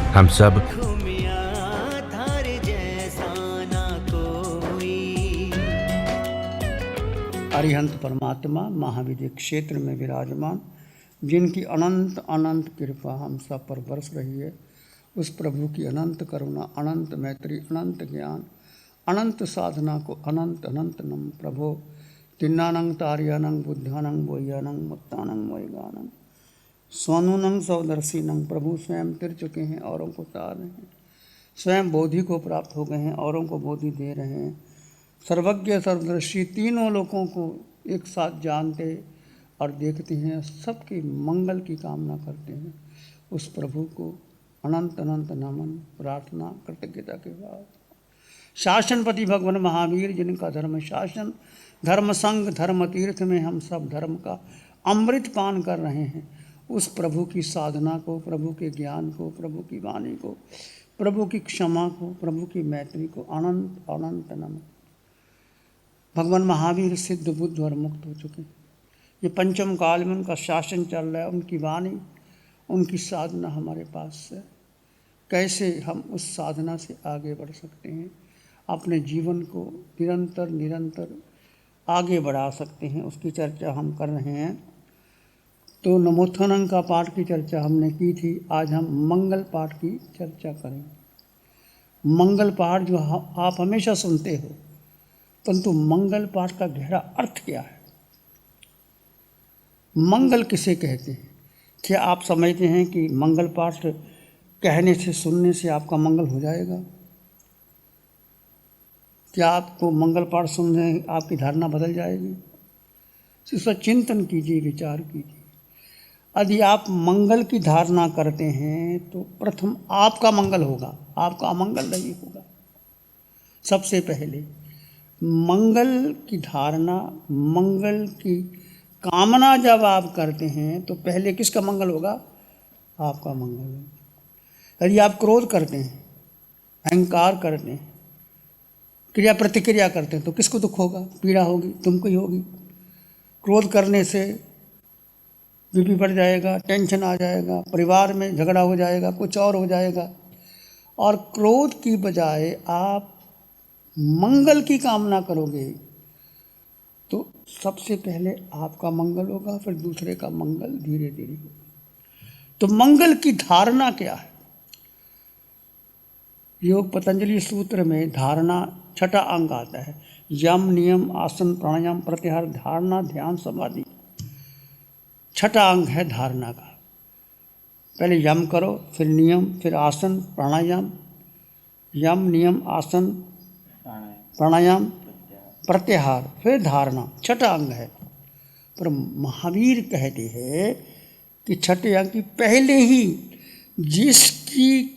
हम सब अरिहंत परमात्मा महाविद्य क्षेत्र में विराजमान, जिनकी अनंत अनंत कृपा हम सब पर बरस रही है, उस प्रभु की अनंत करुणा, अनंत मैत्री, अनंत ज्ञान, अनंत साधना को अनंत अनंत नम प्रभो तिन्नानंग तार्यानंग बुद्धानंग बोह्यानंग मुत्तानंग वैगानंग स्वानुनंग सौदर्शीनंग। प्रभु स्वयं तिर चुके हैं, औरों को तार रहे हैं, स्वयं बोधि को प्राप्त हो गए हैं, औरों को बोधि दे रहे हैं। सर्वज्ञ सर्वदर्शी, तीनों लोगों को एक साथ जानते और देखते हैं, सबके मंगल की कामना करते हैं। उस प्रभु को अनंत अनंत नमन, प्रार्थना, कृतज्ञता के बाद शासनपति भगवान महावीर, जिनका धर्म शासन, धर्म संग, धर्म तीर्थ में हम सब धर्म का अमृत पान कर रहे हैं, उस प्रभु की साधना को, प्रभु के ज्ञान को, प्रभु की वाणी को, प्रभु की क्षमा को, प्रभु की मैत्री को अनंत अनंत नमन। भगवान महावीर सिद्ध, बुद्ध और मुक्त हो चुके हैं। ये पंचम काल में उनका शासन चल रहा है, उनकी वाणी, उनकी साधना हमारे पास है। कैसे हम उस साधना से आगे बढ़ सकते हैं, अपने जीवन को निरंतर निरंतर आगे बढ़ा सकते हैं, उसकी चर्चा हम कर रहे हैं। तो नमोत्थानंग का पाठ की चर्चा हमने की थी, आज हम मंगल पाठ की चर्चा करेंगे। मंगल पाठ जो आप हमेशा सुनते हो, परंतु मंगल पाठ का गहरा अर्थ क्या है? मंगल किसे कहते हैं? क्या आप समझते हैं कि मंगल पाठ कहने से, सुनने से आपका मंगल हो जाएगा? क्या आपको मंगल पाठ सुनने आपकी धारणा बदल जाएगी? इसका चिंतन कीजिए, विचार कीजिए। यदि आप मंगल की धारणा करते हैं तो प्रथम आपका मंगल होगा, आपका अमंगल नहीं होगा। सबसे पहले मंगल की धारणा, मंगल की कामना जब आप करते हैं तो पहले किसका मंगल होगा? आपका मंगल होगा। यदि आप क्रोध करते हैं, अहंकार करते हैं, क्रिया प्रतिक्रिया करते हैं, तो किसको दुख होगा? पीड़ा होगी, तुमको ही होगी। क्रोध करने से बीपी बढ़ जाएगा, टेंशन आ जाएगा, परिवार में झगड़ा हो जाएगा, कुछ और हो जाएगा। और क्रोध की बजाय आप मंगल की कामना करोगे तो सबसे पहले आपका मंगल होगा, फिर दूसरे का मंगल धीरे धीरे होगा। तो मंगल की धारणा क्या है? योग पतंजलि सूत्र में धारणा छठा अंग आता है। यम, नियम, आसन, प्राणायाम, प्रत्याहार, धारणा, ध्यान, समाधि, छठा अंग है धारणा का। पहले यम करो, फिर नियम, फिर आसन, प्राणायाम, यम, नियम, आसन, प्राणायाम, प्रत्याहार, फिर धारणा, छठा अंग है। पर महावीर कहते हैं कि छठे अंग की पहले ही जिसकी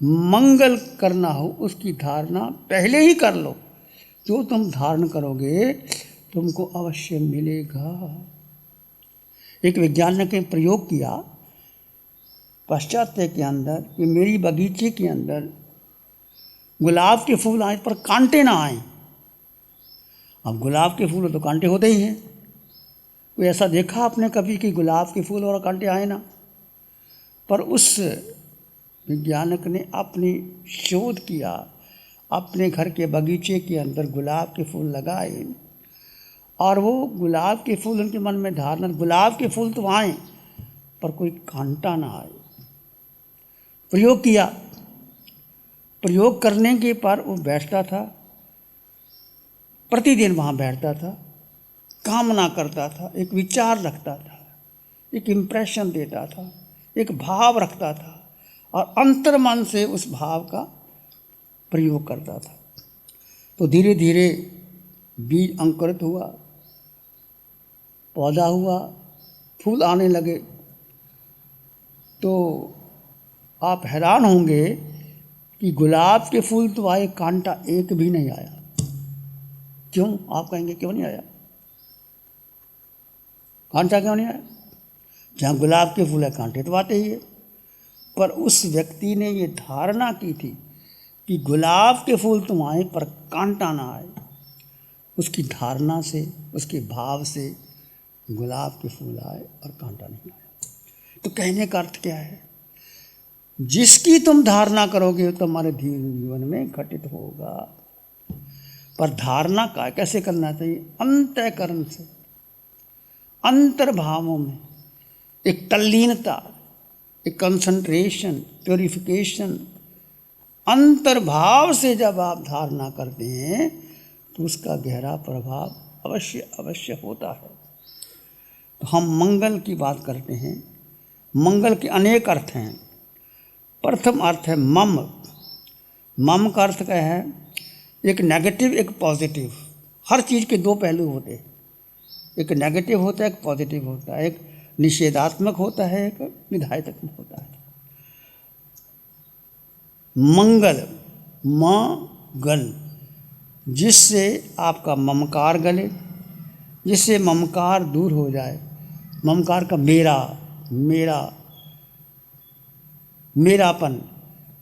मंगल करना हो उसकी धारणा पहले ही कर लो। जो तुम धारण करोगे तुमको अवश्य मिलेगा। एक वैज्ञानिक ने प्रयोग किया पाश्चात्य के अंदर कि मेरी बगीचे के अंदर गुलाब के फूल आए पर कांटे ना आए। अब गुलाब के फूल तो कांटे होते ही हैं। कोई ऐसा देखा आपने कभी कि गुलाब के फूल और कांटे आए ना? पर उस वैज्ञानिक ने अपनी शोध किया, अपने घर के बगीचे के अंदर गुलाब के फूल लगाए और वो गुलाब के फूल उनके मन में धारणा, गुलाब के फूल तो आए पर कोई कांटा ना आए। प्रयोग किया, प्रयोग करने के पर वो बैठता था, प्रतिदिन वहाँ बैठता था, कामना करता था, एक विचार रखता था, एक इम्प्रेशन देता था, एक भाव रखता था और अंतर्मन से उस भाव का प्रयोग करता था। तो धीरे धीरे बीज अंकुरित हुआ, पौधा हुआ, फूल आने लगे। तो आप हैरान होंगे कि गुलाब के फूल तो आए, कांटा एक भी नहीं आया। क्यों? आप कहेंगे क्यों नहीं आया? कांटा क्यों नहीं आया? जहाँ गुलाब के फूल है कांटे तो आते ही है। पर उस व्यक्ति ने ये धारणा की थी कि गुलाब के फूल तो आए पर कांटा ना आए। उसकी धारणा से, उसके भाव से गुलाब के फूल आए और कांटा नहीं आया। तो कहने का अर्थ क्या है? जिसकी तुम धारणा करोगे वो तुम्हारे जीवन में घटित होगा। पर धारणा का कैसे करना चाहिए? अंतःकरण से, अंतर्भावों में एक तल्लीनता, एक कंसंट्रेशन, प्योरिफिकेशन, अंतर्भाव से जब आप धारणा करते हैं तो उसका गहरा प्रभाव अवश्य अवश्य होता है। तो हम मंगल की बात करते हैं। मंगल के अनेक अर्थ हैं। प्रथम अर्थ है मम। मम का अर्थ क्या है? एक नेगेटिव, एक पॉजिटिव। हर चीज़ के दो पहलू होते हैं, एक नेगेटिव होता है, एक पॉजिटिव होता है, एक निषेधात्मक होता है, एक विधायकात्मक होता है। मंगल, मंगल, जिससे आपका ममकार गले, जिससे ममकार दूर हो जाए, ममकार का मेरा मेरा मेरापन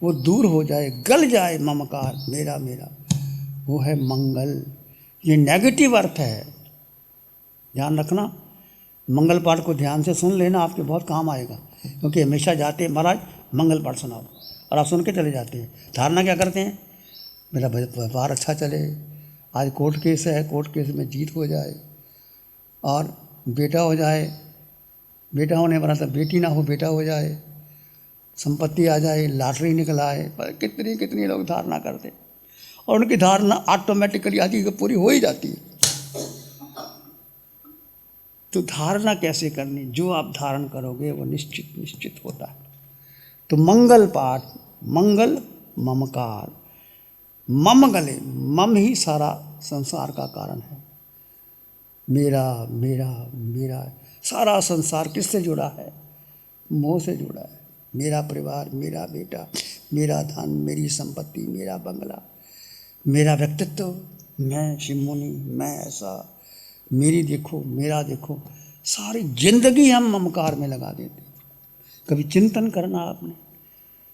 वो दूर हो जाए, गल जाए ममकार, मेरा मेरा, वो है मंगल। ये नेगेटिव अर्थ है, ध्यान रखना। मंगल पाठ को ध्यान से सुन लेना, आपके बहुत काम आएगा। क्योंकि हमेशा जाते हैं महाराज मंगल पाठ सुनाओ, और आप सुन के चले जाते हैं। धारणा क्या करते हैं? मेरा व्यापार अच्छा चले, आज कोर्ट केस है, कोर्ट केस में जीत हो जाए, और बेटा हो जाए, बेटा होने वाला था बेटी ना हो, बेटा हो जाए, संपत्ति आ जाए, लॉटरी निकल आए। पर कितनी कितनी लोग धारणा करते, और उनकी धारणा ऑटोमेटिकली आदि पूरी हो ही जाती है। तो धारणा कैसे करनी? जो आप धारण करोगे वो निश्चित निश्चित होता है। तो मंगल पाठ, मंगल ममकार, मम गले, मम ही सारा संसार का कारण है। मेरा मेरा मेरा, सारा संसार किससे जुड़ा है? मोह से जुड़ा है। मेरा परिवार, मेरा बेटा, मेरा धन, मेरी संपत्ति, मेरा बंगला, मेरा व्यक्तित्व, मैं शिवमुनि, मैं ऐसा, मेरी देखो, मेरा देखो, सारी जिंदगी हम ममकार में लगा देते। कभी चिंतन करना आपने,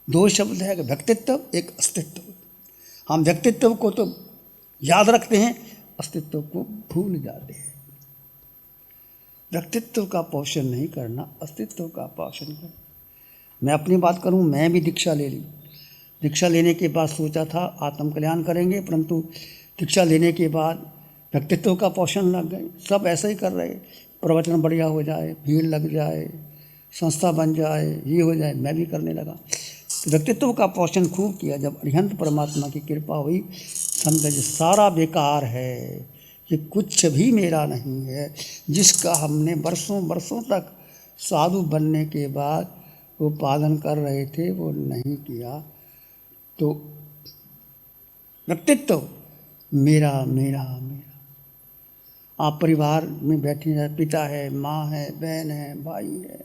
दो शब्द है, एक व्यक्तित्व, एक अस्तित्व। हम व्यक्तित्व को तो याद रखते हैं, अस्तित्व को भूल जाते हैं। व्यक्तित्व का पोषण नहीं करना, अस्तित्व का पोषण करना। मैं अपनी बात करूं, मैं भी दीक्षा ले ली। दीक्षा लेने के बाद सोचा था आत्म कल्याण करेंगे, परंतु दीक्षा लेने के बाद व्यक्तित्व का पोषण लग गए। सब ऐसा ही कर रहे, प्रवचन बढ़िया हो जाए, भीड़ लग जाए, संस्था बन जाए, ये हो जाए, मैं भी करने लगा। तो व्यक्तित्व का पोषण खूब किया। जब अरिहंत परमात्मा की कृपा हुई, समझ सारा बेकार है, ये कुछ भी मेरा नहीं है। जिसका हमने वर्षों वर्षों तक साधु बनने के बाद वो पालन कर रहे थे, वो नहीं किया। तो व्यक्तित्व मेरा मेरा मेरा। आप परिवार में बैठे हैं, पिता है, माँ है, बहन है, भाई है,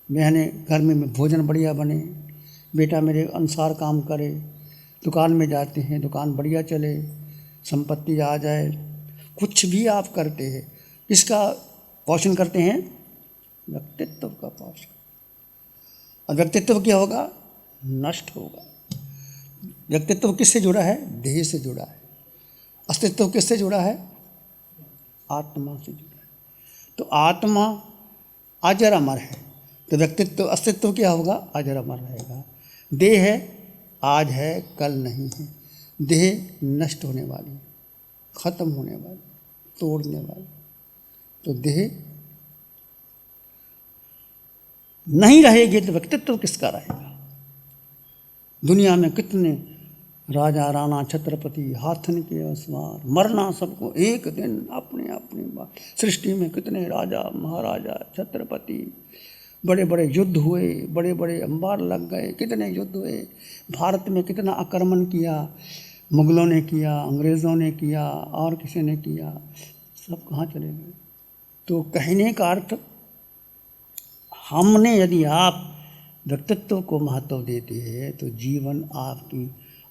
बहनें, घर में भोजन बढ़िया बने, बेटा मेरे अनुसार काम करे, दुकान में जाते हैं, दुकान बढ़िया चले, संपत्ति आ जाए, कुछ भी आप करते हैं, इसका पोषण करते हैं? व्यक्तित्व का पोषण। और व्यक्तित्व क्या होगा? नष्ट होगा। व्यक्तित्व किससे जुड़ा है? देह से जुड़ा है। अस्तित्व किससे जुड़ा है? आत्मा से जुड़ा है। तो आत्मा अजर अमर है, तो व्यक्तित्व, अस्तित्व क्या होगा? अजर अमर रहेगा। देह है, आज है, कल नहीं है। देह नष्ट होने वाली, खत्म होने वाली, तोड़ने वाली। तो देह नहीं रहेगी तो व्यक्तित्व किसका रहेगा? दुनिया में कितने राजा, राणा, छत्रपति, हाथन के असवार, मरना सबको एक दिन, अपने अपनी बात। सृष्टि में कितने राजा, महाराजा, छत्रपति, बड़े बड़े युद्ध हुए, बड़े बड़े अंबार लग गए, कितने युद्ध हुए। भारत में कितना आक्रमण किया, मुगलों ने किया, अंग्रेज़ों ने किया, और किसी ने किया, सब कहाँ चले गए। तो कहने का अर्थ, हमने, यदि आप व्यक्तित्व को महत्व देते हैं तो जीवन आपकी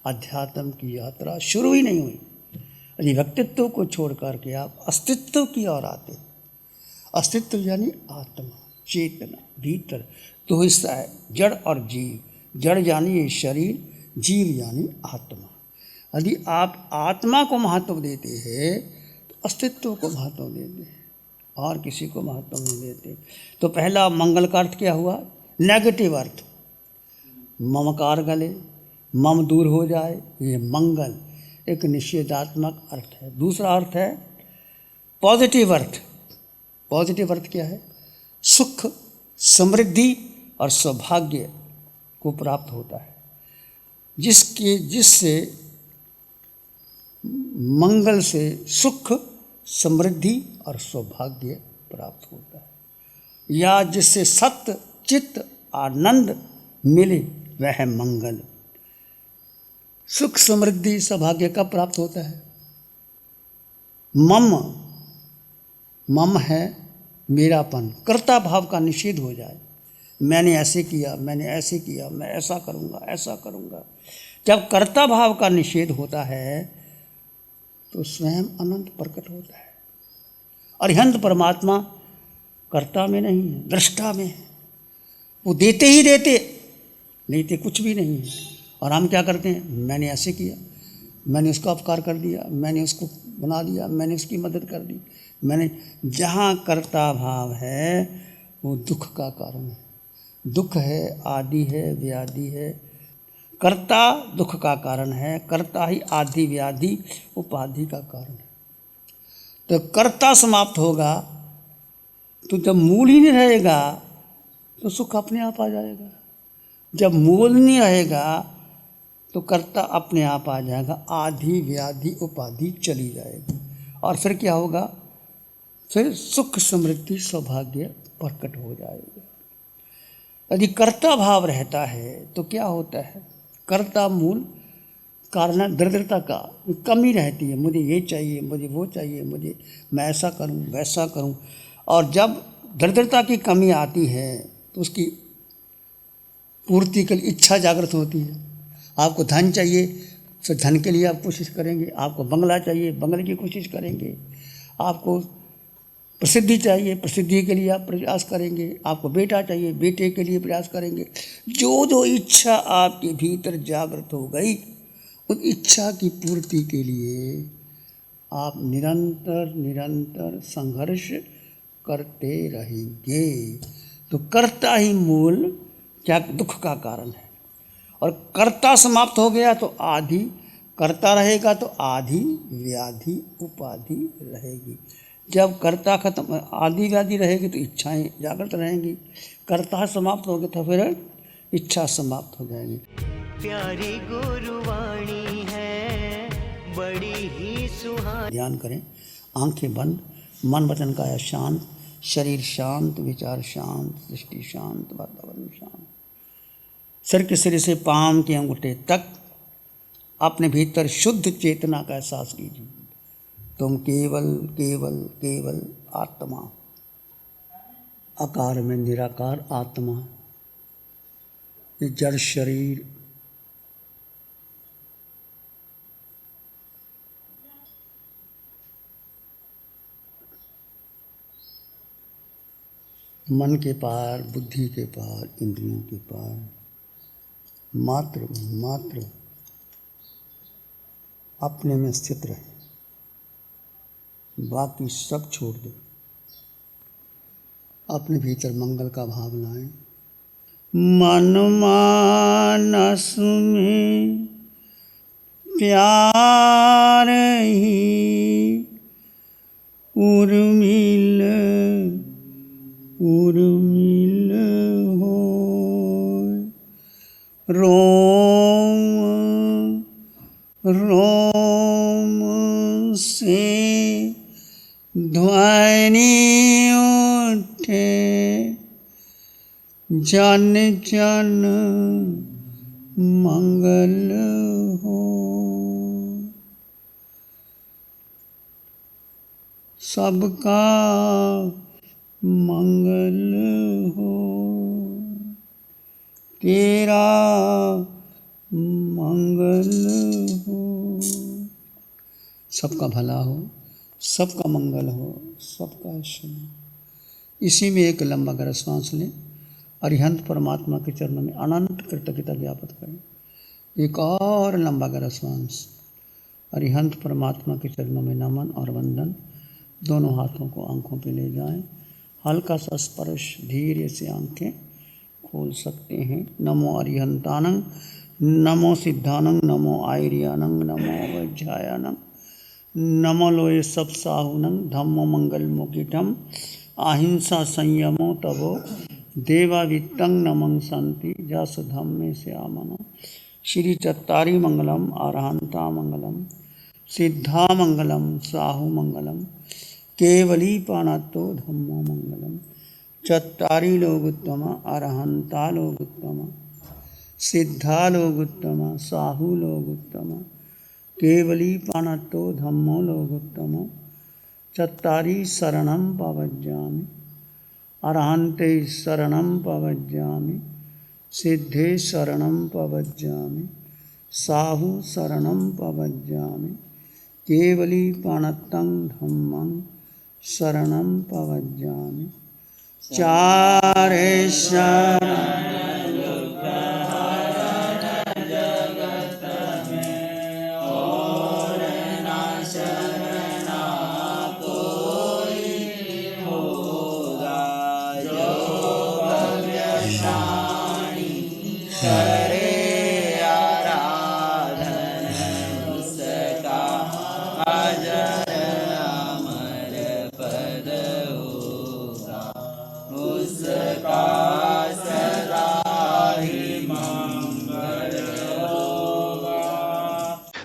अध्यात्म की यात्रा शुरू ही नहीं हुई। यदि व्यक्तित्व को छोड़ करके आप अस्तित्व की ओर आते हैं, अस्तित्व यानी आत्मा, चेतना, भीतर दो हिस्सा है, जड़ और जीव। जड़ यानी ये शरीर, जीव यानी आत्मा। यदि आप आत्मा को महत्व देते हैं तो अस्तित्व को महत्व देते हैं, और किसी को महत्व नहीं देते। तो पहला मंगल का अर्थ क्या हुआ? नेगेटिव अर्थ। ममकार गले, मम दूर हो जाए, ये मंगल एक निषेधात्मक अर्थ है। दूसरा अर्थ है पॉजिटिव अर्थ। पॉजिटिव अर्थ क्या है? सुख, समृद्धि और सौभाग्य को प्राप्त होता है। जिससे मंगल से सुख, समृद्धि और सौभाग्य प्राप्त होता है, या जिससे सत्य, चित्त, आनंद मिले, वह मंगल। सुख, समृद्धि, सौभाग्य कब प्राप्त होता है? मम है मेरापन, कर्ता भाव का निषेध हो जाए। मैंने ऐसे किया, मैंने ऐसे किया, मैं ऐसा करूँगा, ऐसा करूँगा। जब कर्ता भाव का निषेध होता है तो स्वयं अनंत प्रकट होता है। अरिहंत परमात्मा कर्ता में नहीं है, दृष्टा में है। वो देते ही देते, नहीं कुछ भी नहीं है। और हम क्या करते हैं? मैंने ऐसे किया, मैंने उसका उपकार कर दिया, मैंने उसको बना दिया, मैंने उसकी मदद कर दी, मैंने। जहाँ कर्ता भाव है वो दुख का कारण है। दुख है, आदि है, व्याधि है। कर्ता दुख का कारण है, कर्ता ही आदि व्याधि उपाधि का कारण है। तो कर्ता समाप्त होगा तो जब मूल ही नहीं रहेगा तो सुख अपने आप आ जाएगा। जब मूल नहीं रहेगा तो कर्ता अपने आप आ जाएगा, आदि व्याधि उपाधि चली जाएगी। और फिर क्या होगा? फिर सुख, समृद्धि, सौभाग्य प्रकट हो जाएगा। यदि कर्ता भाव रहता है तो क्या होता है? कर्ता मूल कारण दरिद्रता का कमी रहती है। मुझे ये चाहिए, मुझे वो चाहिए, मैं ऐसा करूं, वैसा करूं। और जब दरिद्रता की कमी आती है तो उसकी पूर्ति के लिए इच्छा जागृत होती है। आपको धन चाहिए तो धन के लिए आप कोशिश करेंगे, आपको बंगला चाहिए, बंगले की कोशिश करेंगे, आपको प्रसिद्धि चाहिए, प्रसिद्धि के लिए आप प्रयास करेंगे, आपको बेटा चाहिए, बेटे के लिए प्रयास करेंगे। जो इच्छा आपके भीतर जागृत हो गई, उस इच्छा की पूर्ति के लिए आप निरंतर संघर्ष करते रहेंगे। तो कर्ता ही मूल क्या दुख का कारण है। और कर्ता समाप्त हो गया तो आदि, कर्ता रहेगा तो आदि व्याधि उपाधि रहेगी। जब कर्ता खत्म, आदि व्याधि रहेगी तो इच्छाएं जागृत रहेंगी। कर्ता समाप्त हो गया तो फिर इच्छा समाप्त हो जाएगी। प्यारी गुरुवाणी है, बड़ी ही सुहानी। ध्यान करें, आंखें बंद, मन वचन काया शांत, शरीर शांत, विचार शांत, दृष्टि शांत, वातावरण शांत। सिर के सिरे से पांव के अंगूठे तक अपने भीतर शुद्ध चेतना का एहसास कीजिए। तुम केवल केवल केवल आत्मा, आकार में निराकार आत्मा। ये जड़ शरीर मन के पार, बुद्धि के पार, इंद्रियों के पार, मात्र अपने में स्थित रहे, बाकी सब छोड़ दे। अपने भीतर मंगल का भाव लाएं। मन मानस में प्यार ही उर्मिल हो, रोम रोम से ध्वनि उठे, जन जन मंगल हो। सबका मंगल हो, तेरा मंगल हो। सबका भला हो, सबका मंगल हो, सबका शुभ। इसी में एक लंबा गहरा श्वास लें। अरिहंत परमात्मा के चरणों में अनंत कृतज्ञता ज्ञापित करें। एक और लंबा गहरा श्वास। अरिहंत परमात्मा के चरणों में नमन और वंदन। दोनों हाथों को आंखों पे ले जाएं। हल्का सा स्पर्श, धीरे से आंखें खोल सकते हैं। नमो अरिहंतानंग, नमो सिद्धानंग, नमो आयर्यानंग, नमो वैज्ञायानंग, नमो लोये सब साहुनंग, धम्मो मंगल मुकिटम, अहिंसा संयमो तवो देवावित्तं नमं संति जस धम्मे श्यामनो। श्री चत्तारी मंगलम, अरहंता मंगलम, सिद्धा मंगलम, साहु मंगलम, केवली पाणतो धम्मो मंगलम। चत्तारी लोगुत्तम, अरहंता लोगुत्तम, सिद्धा लोगुत्तम, साहु लोगुत्तम, केवली पाणतो धम्मो लोगुत्तम। चत्तारी शरणं पवज्जामि, अरहन्ते शरणं पवज्जामि, सिद्धे शरणं पवज्जामि, साहु शरणं पवज्जामि, केवली पाणतं धम्मं शरणं पवज्जामि। चारे शरण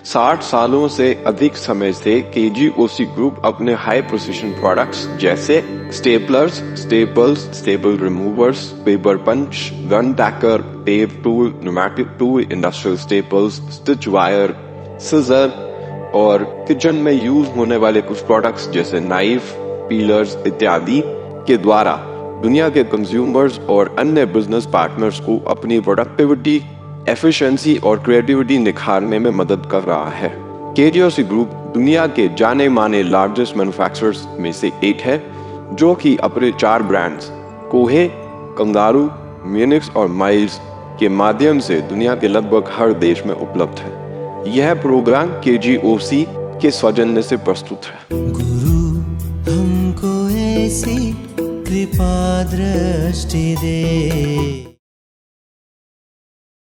साठ सालों से अधिक समय से केजीओसी ग्रुप अपने हाई प्रिसिशन प्रोडक्ट्स जैसे staplers, staples, staple removers, paper punch, gun tacker, tape tool, pneumatic tool, industrial staples, stitch wire, scissor और किचन में यूज होने वाले कुछ प्रोडक्ट्स जैसे नाइफ, पीलर्स इत्यादि के द्वारा दुनिया के कंज्यूमर्स और अन्य बिजनेस पार्टनर्स को अपनी प्रोडक्टिविटी, एफिशिएंसी और क्रिएटिविटी निखारने में मदद कर रहा है। केजीओसी ग्रुप दुनिया के जाने माने लार्जेस्ट मैन्युफैक्चरर्स में से एक है, जो कि अपने 4 ब्रांड्स कोहे, कंगारू, म्यूनिक्स और माइल्स के माध्यम से दुनिया के लगभग हर देश में उपलब्ध है। यह प्रोग्राम केजीओसी के सौजन्य से प्रस्तुत है। गुरु हमको ऐसी कृपा दृष्टि दे।